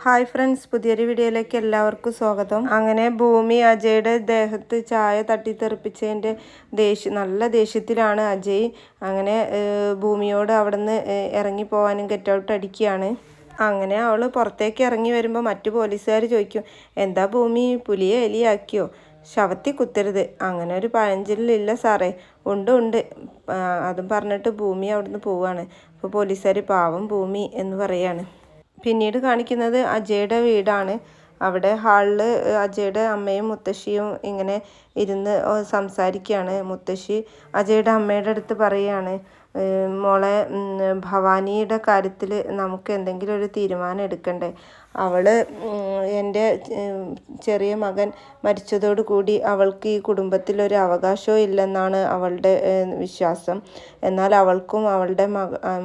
Hi friends, പുതിയൊരു വീഡിയോയിലേക്ക് എല്ലാവർക്കും സ്വാഗതം. അങ്ങനെ ഭൂമി അജയുടെ ദേഹത്ത് ചായ തട്ടിത്തെറിപ്പിച്ചതിൻ്റെ നല്ല ദേഷ്യത്തിലാണ് അജയ്. അങ്ങനെ ഭൂമിയോട് അവിടെ നിന്ന് ഇറങ്ങിപ്പോവാനും ഗെറ്റ് ഔട്ട് അടിക്കുകയാണ്. അങ്ങനെ അവൾ പുറത്തേക്ക് ഇറങ്ങി വരുമ്പോൾ മറ്റു പോലീസുകാർ ചോദിക്കും, എന്താ ഭൂമി, പുലിയെ എലിയാക്കിയോ, ശവത്തി കുത്തരുത്, അങ്ങനെ ഒരു പഴഞ്ചൊല്ലില്ല സാറേ. ഉണ്ട് അതും പറഞ്ഞിട്ട് ഭൂമി അവിടുന്ന് പോവുകയാണ്. അപ്പോൾ പോലീസുകാർ പാവം ഭൂമി എന്ന് പറയാണ്. പിന്നീട് കാണിക്കുന്നത് അജയുടെ വീടാണ്. അവിടെ ഹാളിൽ അജയുടെ അമ്മയും മുത്തശ്ശിയും ഇങ്ങനെ ഇരുന്ന് സംസാരിക്കുകയാണ്. മുത്തശ്ശി അജയുടെ അമ്മയുടെ അടുത്ത് പറയുകയാണ്, മോളെ, ഭവാനിയുടെ കാര്യത്തിൽ നമുക്ക് എന്തെങ്കിലും ഒരു തീരുമാനം എടുക്കണ്ടേ. അവൾ എൻ്റെ ചെറിയ മകൻ മരിച്ചതോടുകൂടി അവൾക്ക് ഈ കുടുംബത്തിലൊരു അവകാശവും ഇല്ലെന്നാണ് അവളുടെ വിശ്വാസം. എന്നാൽ അവൾക്കും അവളുടെ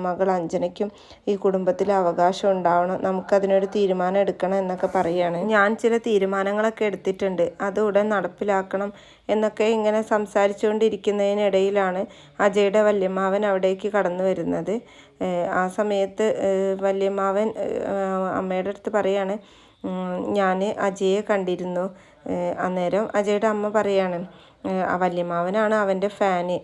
മകൾ അഞ്ജനയ്ക്കും ഈ കുടുംബത്തിൽ അവകാശം ഉണ്ടാവണം, നമുക്കതിനൊരു തീരുമാനം എടുക്കണം എന്നൊക്കെ പറയുകയാണ്. ഞാൻ ചില തീരുമാനങ്ങളൊക്കെ എടുത്തിട്ടുണ്ട്, അത് ഉടൻ നടപ്പിലാക്കണം എന്നൊക്കെ ഇങ്ങനെ സംസാരിച്ചുകൊണ്ടിരിക്കുന്നതിനിടയിലാണ് അജയുടെ വല്യമ്മാവൻ അവിടേക്ക് കടന്നു വരുന്നത്. ആ സമയത്ത് വല്യമ്മാവൻ അമ്മയുടെ അടുത്ത് പറയാണ്, ഞാൻ അജയെ കണ്ടിരുന്നു. അന്നേരം അജയുടെ അമ്മ പറയാണ്, വല്യമ്മാവനാണ് അവൻ്റെ ഫാന്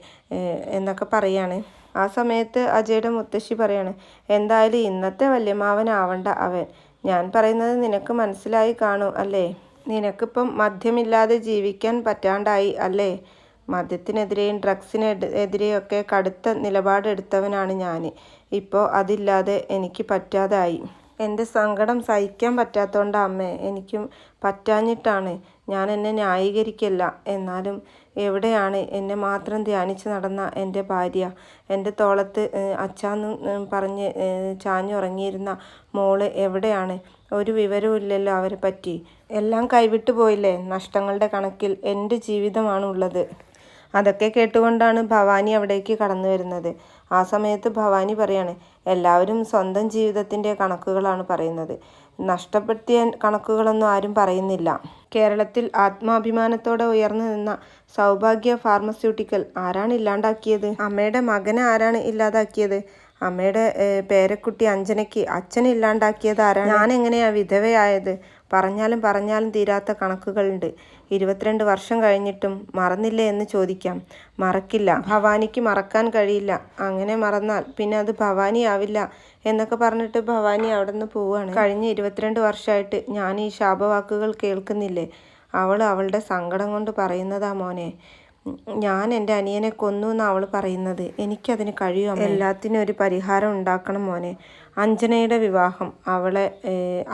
എന്നൊക്കെ പറയാണ്. ആ സമയത്ത് അജയുടെ മുത്തശ്ശി പറയാണ്, എന്തായാലും ഇന്നത്തെ വല്യമ്മാവനാവണ്ട അവൻ. ഞാൻ പറയുന്നത് നിനക്ക് മനസ്സിലായി കാണും അല്ലേ? നിനക്കിപ്പം മദ്യമില്ലാതെ ജീവിക്കാൻ പറ്റാണ്ടായി അല്ലേ? മദ്യത്തിനെതിരെയും ഡ്രഗ്സിനെതിരെയൊക്കെ കടുത്ത നിലപാടെടുത്തവനാണ് ഞാൻ. ഇപ്പോൾ അതില്ലാതെ എനിക്ക് പറ്റാതായി. എൻ്റെ സങ്കടം സഹിക്കാൻ പറ്റാത്തതുകൊണ്ടാണ് അമ്മേ, എനിക്കും പറ്റാഞ്ഞിട്ടാണ്. ഞാൻ എന്നെ ന്യായീകരിക്കല്ല. എന്നാലും എവിടെയാണ് എന്നെ മാത്രം ധ്യാനിച്ച് നടന്ന എൻ്റെ ഭാര്യ? എൻ്റെ തോളത്ത് അച്ഛാന്ന് പറഞ്ഞ് ചാഞ്ഞുറങ്ങിയിരുന്ന മോള് എവിടെയാണ്? ഒരു വിവരവും ഇല്ലല്ലോ അവരെ പറ്റി. എല്ലാം കൈവിട്ടു പോയില്ലേ? നഷ്ടങ്ങളുടെ കണക്കിൽ എൻ്റെ ജീവിതമാണുള്ളത്. അതൊക്കെ കേട്ടുകൊണ്ടാണ് ഭവാനി അവിടേക്ക് കടന്നു വരുന്നത്. ആ സമയത്ത് ഭവാനി പറയാണ്, എല്ലാവരും സ്വന്തം ജീവിതത്തിൻ്റെ കണക്കുകളാണ് പറയുന്നത്, നഷ്ടപ്പെടുത്തിയ കണക്കുകളൊന്നും ആരും പറയുന്നില്ല. കേരളത്തിൽ ആത്മാഭിമാനത്തോടെ ഉയർന്നു നിന്ന സൗഭാഗ്യ ഫാർമസ്യൂട്ടിക്കൽ ആരാണ് ഇല്ലാണ്ടാക്കിയത്? അമ്മയുടെ മകനെ ആരാണ് ഇല്ലാതാക്കിയത്? അമ്മയുടെ പേരക്കുട്ടി അഞ്ജനയ്ക്ക് അച്ഛനെ ഇല്ലാണ്ടാക്കിയത് ആരാണ്? ഞാൻ എങ്ങനെയാ വിധവയായത്? പറഞ്ഞാലും തീരാത്ത കണക്കുകളുണ്ട്. 22 വർഷം കഴിഞ്ഞിട്ടും മറന്നില്ലേ എന്ന് ചോദിക്കാം. മറക്കില്ല. ഭവാനിക്ക് മറക്കാൻ കഴിയില്ല. അങ്ങനെ മറന്നാൽ പിന്നെ അത് ഭവാനി ആവില്ല എന്നൊക്കെ പറഞ്ഞിട്ട് ഭവാനി അവിടെ നിന്ന് പോവുകയാണ്. കഴിഞ്ഞ 22 വർഷമായിട്ട് ഞാൻ ഈ ശാപവാക്കുകൾ കേൾക്കുന്നില്ലേ? അവളുടെ സങ്കടം കൊണ്ട് പറയുന്നതാ മോനെ. ഞാൻ എൻ്റെ അനിയനെ കൊന്നു എന്നാണ് അവൾ പറയുന്നത്. എനിക്കതിന് കഴിയുമോ? എല്ലാത്തിനും ഒരു പരിഹാരം ഉണ്ടാക്കണം മോനെ. അഞ്ജനയുടെ വിവാഹം അവളെ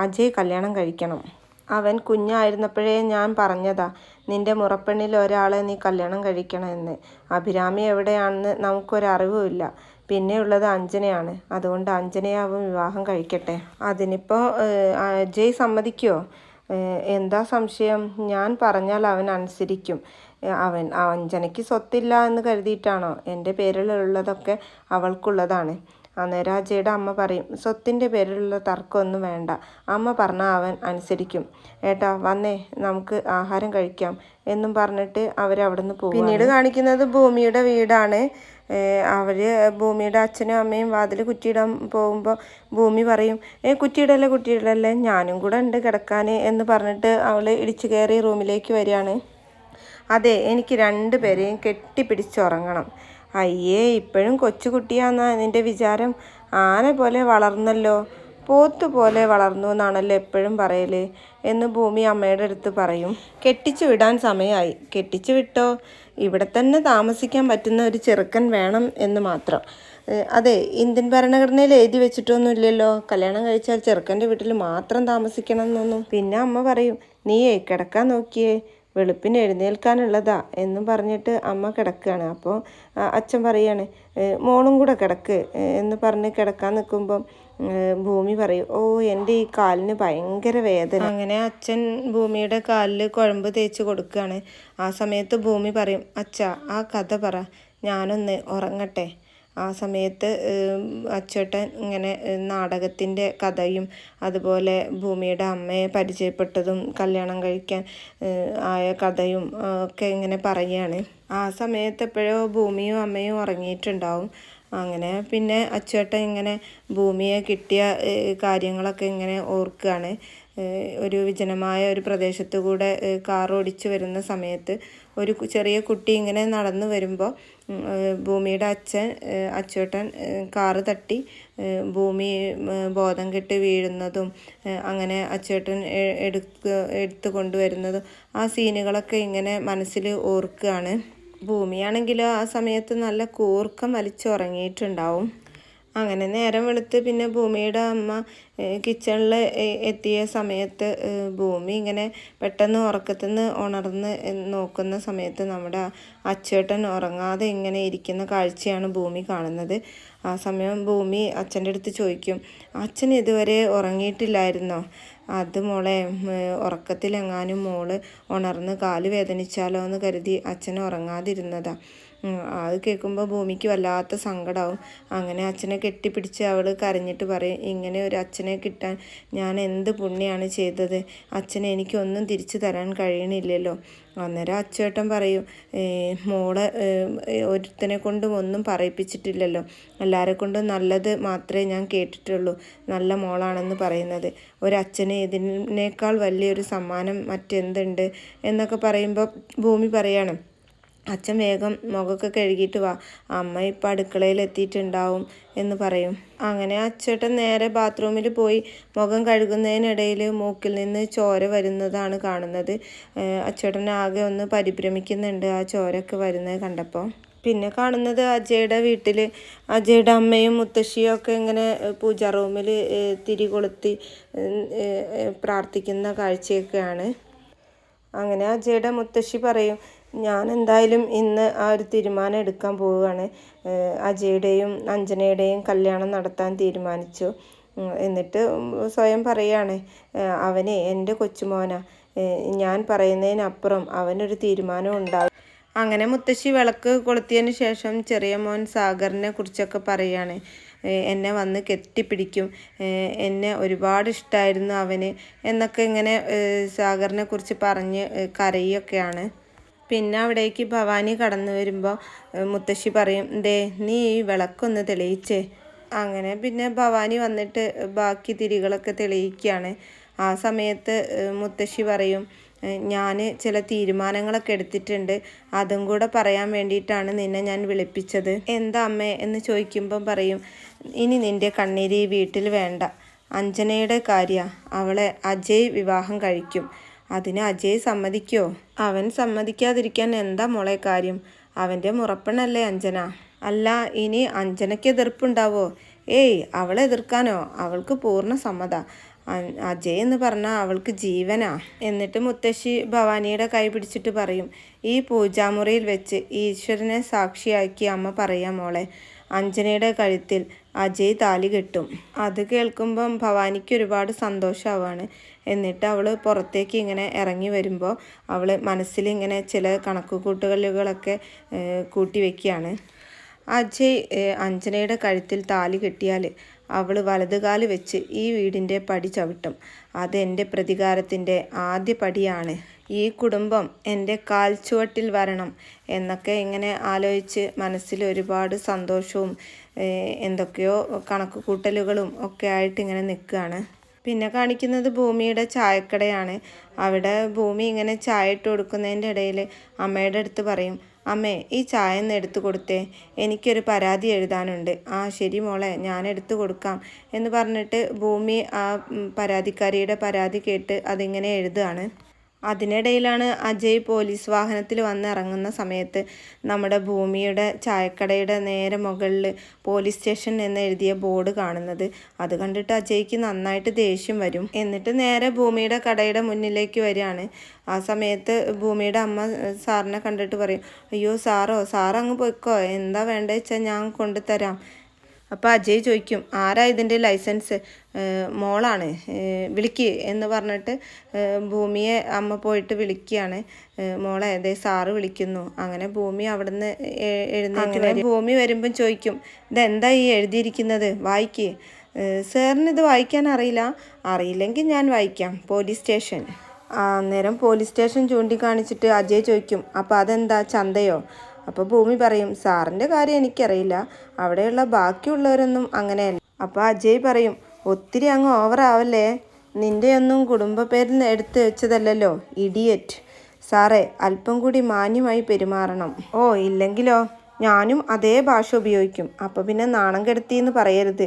അജയ് കല്യാണം കഴിക്കണം. അവൻ കുഞ്ഞായിരുന്നപ്പോഴേ ഞാൻ പറഞ്ഞതാ, നിൻ്റെ മുറപ്പെണ്ണിൽ ഒരാളെ നീ കല്യാണം കഴിക്കണമെന്ന്. അഭിരാമി എവിടെയാണെന്ന് നമുക്കൊരറിവുമില്ല. പിന്നെയുള്ളത് അഞ്ജനയാണ്. അതുകൊണ്ട് അഞ്ജനയെ അവൻ വിവാഹം കഴിക്കട്ടെ. അതിനിപ്പോൾ അജയ് സമ്മതിക്കുമോ? എന്താ സംശയം? ഞാൻ പറഞ്ഞാൽ അവൻ അനുസരിക്കും. അഞ്ജനയ്ക്ക് സ്വത്തില്ല എന്ന് കരുതിയിട്ടാണോ? എൻ്റെ പേരിലുള്ളതൊക്കെ അവൾക്കുള്ളതാണ്. അന്നേരം അജയുടെ അമ്മ പറയും, സ്വത്തിൻ്റെ പേരിലുള്ള തർക്കമൊന്നും വേണ്ട, അമ്മ പറഞ്ഞാൽ അവൻ അനുസരിക്കും. ഏട്ടാ വന്നേ, നമുക്ക് ആഹാരം കഴിക്കാം എന്നും പറഞ്ഞിട്ട് അവരവിടെ നിന്ന് പോകും. പിന്നീട് കാണിക്കുന്നത് ഭൂമിയുടെ വീടാണ്. ഭൂമിയുടെ അച്ഛനും അമ്മയും വാതിൽ കുറ്റിയിടാൻ പോകുമ്പോൾ ഭൂമി പറയും, കുറ്റിയിടല്ലേ, ഞാനും കൂടെ ഉണ്ട് കിടക്കാൻ എന്ന് പറഞ്ഞിട്ട് അവൾ ഇടിച്ചു കയറി റൂമിലേക്ക് വരികയാണ്. അതെ, എനിക്ക് 2 പേരെയും കെട്ടിപ്പിടിച്ചുറങ്ങണം. അയ്യേ, ഇപ്പോഴും കൊച്ചുകുട്ടിയാന്നാ നിൻ്റെ വിചാരം? ആന പോലെ വളർന്നല്ലോ, പോത്ത് പോലെ വളർന്നു എന്നാണല്ലോ എപ്പോഴും പറയല് എന്ന് ഭൂമി അമ്മയുടെ അടുത്ത് പറയും. കെട്ടിച്ചു വിടാൻ സമയമായി. കെട്ടിച്ചു വിട്ടോ? ഇവിടെ തന്നെ താമസിക്കാൻ പറ്റുന്ന ഒരു ചെറുക്കൻ വേണം എന്ന് മാത്രം. അതെ, ഇന്ത്യൻ ഭരണഘടനയിൽ എഴുതി വെച്ചിട്ടൊന്നുമില്ലല്ലോ കല്യാണം കഴിച്ചാൽ ചെറുക്കൻ്റെ വീട്ടിൽ മാത്രം താമസിക്കണം എന്നൊന്നും. പിന്നെ അമ്മ പറയും, നീയേ കിടക്കാൻ നോക്കിയേ, വെളുപ്പിന് എഴുന്നേൽക്കാനുള്ളതാ എന്നും പറഞ്ഞിട്ട് അമ്മ കിടക്കുകയാണ്. അപ്പോൾ അച്ഛൻ പറയാണ്, മോളും കൂടെ കിടക്ക് എന്ന് പറഞ്ഞ് കിടക്കാൻ നിൽക്കുമ്പം ഭൂമി പറയും, ഓ എൻ്റെ ഈ കാലിന് ഭയങ്കര വേദന. അങ്ങനെ അച്ഛൻ ഭൂമിയുടെ കാലിൽ കുഴമ്പ് തേച്ച് കൊടുക്കുകയാണ്. ആ സമയത്ത് ഭൂമി പറയും, അച്ഛാ ആ കഥ പറ, ഞാനൊന്ന് ഉറങ്ങട്ടെ. ആ സമയത്ത് അച്ചേട്ടൻ ഇങ്ങനെ നാടകത്തിൻ്റെ കഥയും അതുപോലെ ഭൂമിയുടെ അമ്മയെ പരിചയപ്പെട്ടതും കല്യാണം കഴിക്കാൻ ആയ കഥയും ഒക്കെ ഇങ്ങനെ പറയുകയാണ്. ആ സമയത്ത് എപ്പോഴോ ഭൂമിയും അമ്മയും ഉറങ്ങിയിട്ടുണ്ടാവും. അങ്ങനെ പിന്നെ അച്ചുവേട്ടൻ ഇങ്ങനെ ഭൂമിയെ കിട്ടിയ കാര്യങ്ങളൊക്കെ ഇങ്ങനെ ഓർക്കുകയാണ്. ഒരു വിജനമായ ഒരു പ്രദേശത്തു കൂടെ കാർ ഓടിച്ചു വരുന്ന സമയത്ത് ഒരു ചെറിയ കുട്ടി ഇങ്ങനെ നടന്നു വരുമ്പോൾ ഭൂമിയുടെ അച്ചുവേട്ടൻ കാറ് തട്ടി ഭൂമി ബോധം കെട്ട് വീഴുന്നതും അങ്ങനെ അച്ചുവേട്ടൻ എടുത്തു കൊണ്ടുവരുന്നതും ആ സീനുകളൊക്കെ ഇങ്ങനെ മനസ്സിൽ ഓർക്കുകയാണ്. ഭൂമിയാണെങ്കിലോ ആ സമയത്ത് നല്ല കൂർക്കം വലിച്ചുറങ്ങിയിട്ടുണ്ടാവും. അങ്ങനെ നേരം വെളുത്ത് പിന്നെ ഭൂമിയുടെ അമ്മ കിച്ചണിൽ എത്തിയ സമയത്ത് ഭൂമി ഇങ്ങനെ പെട്ടെന്ന് ഉറക്കത്തിൽ നിന്ന് ഉണർന്ന് നോക്കുന്ന സമയത്ത് നമ്മുടെ അച്ചേട്ടൻ ഉറങ്ങാതെ ഇങ്ങനെ ഇരിക്കുന്ന കാഴ്ചയാണ് ഭൂമി കാണുന്നത്. ആ സമയം ഭൂമി അച്ഛൻ്റെ അടുത്ത് ചോദിക്കും, അച്ഛൻ ഇതുവരെ ഉറങ്ങിയിട്ടില്ലായിരുന്നോ? അത് മോളെ, ഉറക്കത്തിലെങ്ങാനും മോള് ഉണർന്ന് കാല് വേദനിച്ചാലോ എന്ന് കരുതി അച്ഛൻ ഉറങ്ങാതിരുന്നതാ. അത് കേൾക്കുമ്പോൾ ഭൂമിക്ക് വല്ലാത്ത സങ്കടമാവും. അങ്ങനെ അച്ഛനെ കെട്ടിപ്പിടിച്ച് അവൾ കരഞ്ഞിട്ട് പറയും, ഇങ്ങനെ ഒരു അച്ഛനെ കിട്ടാൻ ഞാൻ എന്ത് പുണ്യമാണ് ചെയ്തത്, അച്ഛനെ എനിക്കൊന്നും തിരിച്ചു തരാൻ കഴിയണില്ലല്ലോ. അന്നേരം അച്ചുവേട്ടൻ പറയും, മോളെ ഒരുത്തനെ കൊണ്ടും ഒന്നും പറയിപ്പിച്ചിട്ടില്ലല്ലോ, എല്ലാവരെ കൊണ്ടും നല്ലത് മാത്രമേ ഞാൻ കേട്ടിട്ടുള്ളൂ, നല്ല മോളാണെന്ന് പറയുന്നത്. ഒരച്ഛന് ഇതിനേക്കാൾ വലിയൊരു സമ്മാനം മറ്റെന്തുണ്ട് എന്നൊക്കെ പറയുമ്പോൾ ഭൂമി പറയാണ്, അച്ഛൻ വേഗം മുഖമൊക്കെ കഴുകിയിട്ട് വാ, അമ്മ ഇപ്പം അടുക്കളയിൽ എത്തിയിട്ടുണ്ടാവും എന്ന് പറയും. അങ്ങനെ അച്ചേട്ടൻ നേരെ ബാത്റൂമിൽ പോയി മുഖം കഴുകുന്നതിനിടയിൽ മൂക്കിൽ നിന്ന് ചോര വരുന്നതാണ് കാണുന്നത്. അച്ചേട്ടൻ ആകെ ഒന്ന് പരിഭ്രമിക്കുന്നുണ്ട് ആ ചോരയൊക്കെ വരുന്നത് കണ്ടപ്പോൾ. പിന്നെ കാണുന്നത് അജയുടെ വീട്ടിൽ അജയുടെ അമ്മയും മുത്തശ്ശിയും ഒക്കെ ഇങ്ങനെ പൂജാ റൂമിൽ തിരി കൊളുത്തി പ്രാർത്ഥിക്കുന്ന കാഴ്ചയൊക്കെയാണ്. അങ്ങനെ അജയുടെ മുത്തശ്ശി പറയും, ഞാൻ എന്തായാലും ഇന്ന് ആ ഒരു തീരുമാനം എടുക്കാൻ പോവുകയാണ്. അജയുടെയും അഞ്ജനയുടെയും കല്യാണം നടത്താൻ തീരുമാനിച്ചു. എന്നിട്ട് സ്വയം പറയാണ്, അവനെ എൻ്റെ കൊച്ചുമോനാ, ഞാൻ പറയുന്നതിനപ്പുറം അവനൊരു തീരുമാനം ഉണ്ടാവും. അങ്ങനെ മുത്തശ്ശി വിളക്ക് കൊളുത്തിയതിന് ശേഷം ചെറിയ മോൻ സാഗറിനെ കുറിച്ചൊക്കെ പറയാണ്. എന്നെ വന്ന് കെട്ടിപ്പിടിക്കും, എന്നെ ഒരുപാട് ഇഷ്ടമായിരുന്നു അവന് എന്നൊക്കെ ഇങ്ങനെ സാഗറിനെ കുറിച്ച് പറഞ്ഞ് കരയൊക്കെയാണ്. പിന്നെ അവിടേക്ക് ഭവാനി കടന്നു വരുമ്പോൾ മുത്തശ്ശി പറയും, ദേ നീ ഈ വിളക്കൊന്ന് തെളിയിച്ചേ. അങ്ങനെ പിന്നെ ഭവാനി വന്നിട്ട് ബാക്കി തിരികളൊക്കെ തെളിയിക്കുകയാണ്. ആ സമയത്ത് മുത്തശ്ശി പറയും, ഞാൻ ചില തീരുമാനങ്ങളൊക്കെ എടുത്തിട്ടുണ്ട്, അതും കൂടെ പറയാൻ വേണ്ടിയിട്ടാണ് നിന്നെ ഞാൻ വിളിപ്പിച്ചത്. എന്താ അമ്മേ എന്ന് ചോദിക്കുമ്പം പറയും, ഇനി നിൻ്റെ കണ്ണീര് ഈ വീട്ടിൽ വേണ്ട. അഞ്ജനയുടെ കാര്യമാണ്, അവളെ അജയ് വിവാഹം കഴിക്കും. അതിന് അജയ് സമ്മതിക്കോ? അവൻ സമ്മതിക്കാതിരിക്കാൻ എന്താ മോളെ കാര്യം? അവൻ്റെ മുറപ്പെണ്ണല്ലേ അഞ്ജന. അല്ല, ഇനി അഞ്ജനയ്ക്ക് എതിർപ്പുണ്ടാവോ? ഏയ്, അവളെ എതിർക്കാനോ? അവൾക്ക് പൂർണ്ണ സമ്മത. അജയ് എന്ന് പറഞ്ഞാൽ അവൾക്ക് ജീവനാ. എന്നിട്ട് മുത്തശ്ശി ഭവാനിയുടെ കൈ പിടിച്ചിട്ട് പറയും, ഈ പൂജാമുറിയിൽ വെച്ച് ഈശ്വരനെ സാക്ഷിയാക്കി അമ്മ പറയാം മോളെ, അഞ്ജനയുടെ കഴുത്തിൽ അജയ് താലി കെട്ടും. അത് കേൾക്കുമ്പം ഭവാനിക്ക് ഒരുപാട് സന്തോഷമാവാണ്. എന്നിട്ട് അവൾ പുറത്തേക്ക് ഇങ്ങനെ ഇറങ്ങി വരുമ്പോൾ അവൾ മനസ്സിലിങ്ങനെ ചില കണക്കുകൂട്ടലുകളൊക്കെ കൂട്ടി വയ്ക്കുകയാണ്. അജയ് അഞ്ജനയുടെ കഴുത്തിൽ താലി കെട്ടിയാൽ അവൾ വലതുകാല് വെച്ച് ഈ വീടിൻ്റെ പടി ചവിട്ടും. അതെൻ്റെ പ്രതികാരത്തിൻ്റെ ആദ്യ പടിയാണ്. ഈ കുടുംബം എൻ്റെ കാൽച്ചുവട്ടിൽ വരണം എന്നൊക്കെ ഇങ്ങനെ ആലോചിച്ച് മനസ്സിൽ ഒരുപാട് സന്തോഷവും എന്തൊക്കെയോ കണക്ക് കൂട്ടലുകളും ഒക്കെ ആയിട്ട് ഇങ്ങനെ നിൽക്കുകയാണ്. പിന്നെ കാണിക്കുന്നത് ഭൂമിയുടെ ചായക്കടയാണ്. അവിടെ ഭൂമി ഇങ്ങനെ ചായ ഇട്ട് കൊടുക്കുന്നതിൻ്റെ ഇടയിൽ അമ്മയുടെ അടുത്ത് പറയും, അമ്മേ ഈ ചായ ഒന്ന് എടുത്തു കൊടുത്തേ, എനിക്കൊരു പരാതി എഴുതാനുണ്ട്. ആ ശരി മോളെ, ഞാൻ എടുത്തു കൊടുക്കാം എന്ന് പറഞ്ഞിട്ട് ഭൂമി ആ പരാതിക്കാരിയുടെ പരാതി കേട്ട് അതിങ്ങനെ എഴുതുകയാണ്. അതിനിടയിലാണ് അജയ് പോലീസ് വാഹനത്തിൽ വന്നിറങ്ങുന്ന സമയത്ത് നമ്മുടെ ഭൂമിയുടെ ചായക്കടയുടെ നേരെ മുകളിൽ പോലീസ് സ്റ്റേഷൻ എന്ന് എഴുതിയ ബോർഡ് കാണുന്നത്. അത് കണ്ടിട്ട് അജയ്ക്ക് നന്നായിട്ട് ദേഷ്യം വരും. എന്നിട്ട് നേരെ ഭൂമിയുടെ കടയുടെ മുന്നിലേക്ക് വരികയാണ്. ആ സമയത്ത് ഭൂമിയുടെ അമ്മ സാറിനെ കണ്ടിട്ട് പറയും, അയ്യോ സാറ് അങ്ങ് പോയിക്കോ, എന്താ വേണ്ടത് വെച്ചാൽ ഞാൻ കൊണ്ടുതരാം. അപ്പോൾ അജയ് ചോദിക്കും, ആരാ ഇതിൻ്റെ ലൈസൻസ്? മോളാണ്, വിളിക്ക് എന്ന് പറഞ്ഞിട്ട് ഭൂമിയെ അമ്മ പോയിട്ട് വിളിക്കുകയാണ്. മോളെ അതേ സാറ് വിളിക്കുന്നു. അങ്ങനെ ഭൂമി അവിടുന്ന് എഴുന്നേറ്റ് വരും. ഭൂമി വരുമ്പം ചോദിക്കും, ഇതെന്താ ഈ എഴുതിയിരിക്കുന്നത്, വായിക്ക്. സാറിനിത് വായിക്കാൻ അറിയില്ലെങ്കിൽ ഞാൻ വായിക്കാം, പോലീസ് സ്റ്റേഷൻ. അന്നേരം പോലീസ് സ്റ്റേഷൻ ചൂണ്ടിക്കാണിച്ചിട്ട് അജയ് ചോദിക്കും, അപ്പോൾ അതെന്താ ചന്തയോ? അപ്പോൾ ഭൂമി പറയും സാറിൻ്റെ കാര്യം എനിക്കറിയില്ല, അവിടെയുള്ള ബാക്കിയുള്ളവരൊന്നും അങ്ങനെയല്ല. അപ്പോൾ അജയ് പറയും ഒത്തിരി അങ്ങ് ഓവറാവല്ലേ, നിൻ്റെയൊന്നും കുടുംബ പേരിൽ എടുത്ത് വെച്ചതല്ലല്ലോ ഇഡിയറ്റ്. സാറേ അല്പം കൂടി മാന്യമായി പെരുമാറണം. ഓ ഇല്ലെങ്കിലോ ഞാനും അതേ ഭാഷ ഉപയോഗിക്കും, അപ്പോൾ പിന്നെ നാണം കെടുത്തിയെന്ന് പറയരുത്.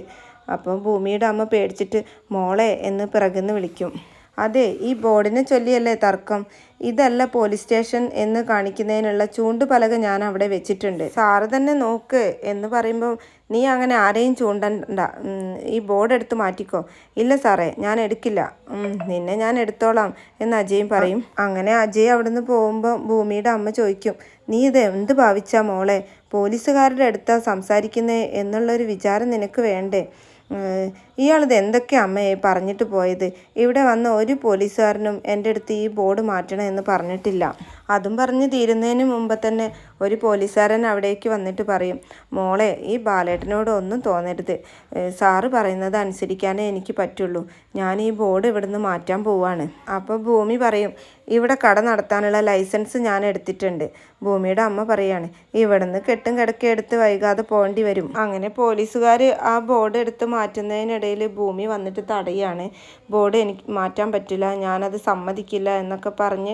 അപ്പം ഭൂമിയുടെ അമ്മ പേടിച്ചിട്ട് മോളെ എന്ന് പിറകുന്ന് വിളിക്കും. അതെ, ഈ ബോർഡിനെ ചൊല്ലിയല്ലേ തർക്കം, ഇതല്ല പോലീസ് സ്റ്റേഷൻ എന്ന് കാണിക്കുന്നതിനുള്ള ചൂണ്ടുപലക ഞാൻ അവിടെ വെച്ചിട്ടുണ്ട്, സാറ് തന്നെ നോക്ക് എന്ന് പറയുമ്പോൾ നീ അങ്ങനെ ആരെയും ചൂണ്ടണ്ട, ഈ ബോർഡ് എടുത്ത് മാറ്റിക്കോ. ഇല്ല സാറേ ഞാൻ എടുക്കില്ല, നിന്നെ ഞാൻ എടുത്തോളാം എന്ന് അജയും പറയും. അങ്ങനെ അജയ് അവിടുന്ന് പോകുമ്പോൾ ഭൂമിയുടെ അമ്മ ചോദിക്കും, നീ ഇത് എന്ത് ഭാവിച്ചാ മോളെ, പോലീസുകാരുടെ അടുത്താ സംസാരിക്കുന്നേ എന്നുള്ളൊരു വിചാരം നിനക്ക് വേണ്ടേ? ഇയാളിത് എന്തൊക്കെ അമ്മയെ പറഞ്ഞിട്ട് പോയത്, ഇവിടെ വന്ന ഒരു പോലീസുകാരനും എൻ്റെ അടുത്ത് ഈ ബോർഡ് മാറ്റണം എന്ന് പറഞ്ഞിട്ടില്ല. അതും പറഞ്ഞ് തീരുന്നതിന് മുമ്പ് തന്നെ ഒരു പോലീസുകാരൻ അവിടേക്ക് വന്നിട്ട് പറയും, മോളെ ഈ ബാലേട്ടനോട് ഒന്നും തോന്നരുത്, സാറ് പറയുന്നത് അനുസരിക്കാനേ എനിക്ക് പറ്റുള്ളൂ, ഞാൻ ഈ ബോർഡ് ഇവിടുന്ന് മാറ്റാൻ പോവാണ്. അപ്പോൾ ഭൂമി പറയും ഇവിടെ കട നടത്താനുള്ള ലൈസൻസ് ഞാൻ എടുത്തിട്ടുണ്ട്. ഭൂമിയുടെ അമ്മ പറയാണ് ഇവിടുന്ന് കെട്ടും കിടക്കെ എടുത്ത് വൈകാതെ പോകേണ്ടി വരും. അങ്ങനെ പോലീസുകാർ ആ ബോർഡ് എടുത്ത് മാറ്റുന്നതിനിടയിൽ ഭൂമി വന്നിട്ട് തടയാണ്. ബോർഡ് എനിക്ക് മാറ്റാൻ പറ്റില്ല, ഞാനത് സമ്മതിക്കില്ല എന്നൊക്കെ പറഞ്ഞ്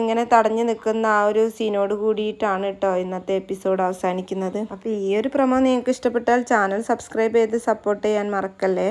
ഇങ്ങനെ തടഞ്ഞു നിൽക്കുന്ന ആ ഒരു സീനോട് കൂടിയിട്ടാണ് കേട്ടോ ഇന്നത്തെ എപ്പിസോഡ് അവസാനിക്കുന്നത്. അപ്പോൾ ഈ ഒരു പ്രൊമോ നിങ്ങൾക്ക് ഇഷ്ടപ്പെട്ടാൽ ചാനൽ സബ്സ്ക്രൈബ് ചെയ്ത് സപ്പോർട്ട് ചെയ്യാൻ മറക്കല്ലേ.